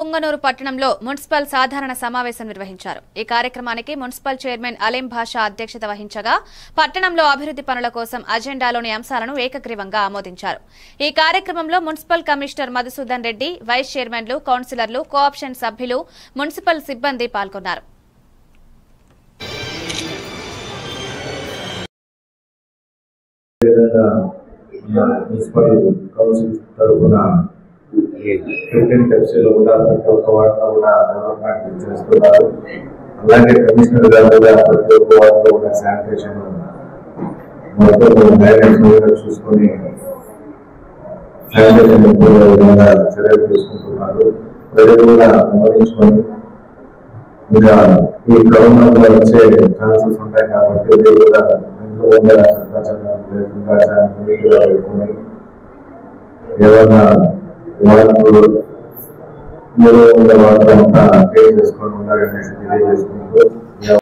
పొంగనూరు పట్టణంలో మున్సిపల్ సాధారణ సమావేశం నిర్వహించారు. ఈ కార్యక్రమానికి మున్సిపల్ చైర్మన్ అలీం భాషా అధ్యక్షత వహించగా పట్టణంలో అభివృద్ధి పనుల కోసం అజెండాలోని అంశాలను ఏకగ్రీవంగా ఆమోదించారు. ఈ కార్యక్రమంలో municipal commissioner Madhusudan Reddy, vice చైర్మన్లు, కౌన్సిలర్లు, కోఆప్షన్ సభ్యులు, మున్సిపల్ సిబ్బంది పాల్గొన్నారు. అలాగే కమిషనర్ గారు కూడా ప్రతి ఒక్క వార్డులో ఉన్న శానిటేషన్ చూసుకొని శానిటేషన్ విధంగా చర్యలు తీసుకుంటున్నారు. ప్రజలు కూడా గమనించుకొని ఇంకా ఈ కరోనా కూడా వచ్చే ఛాన్సెస్ ఉంటాయి కాబట్టి మీరు కూడా ఇంట్లో ఉండే పెట్టుకుని ఏదైనా వార్డు మీరు ఉండే వార్డు అంతా క్లియర్ చేసుకొని ఉండాలనేసి తెలియజేసుకుంటూ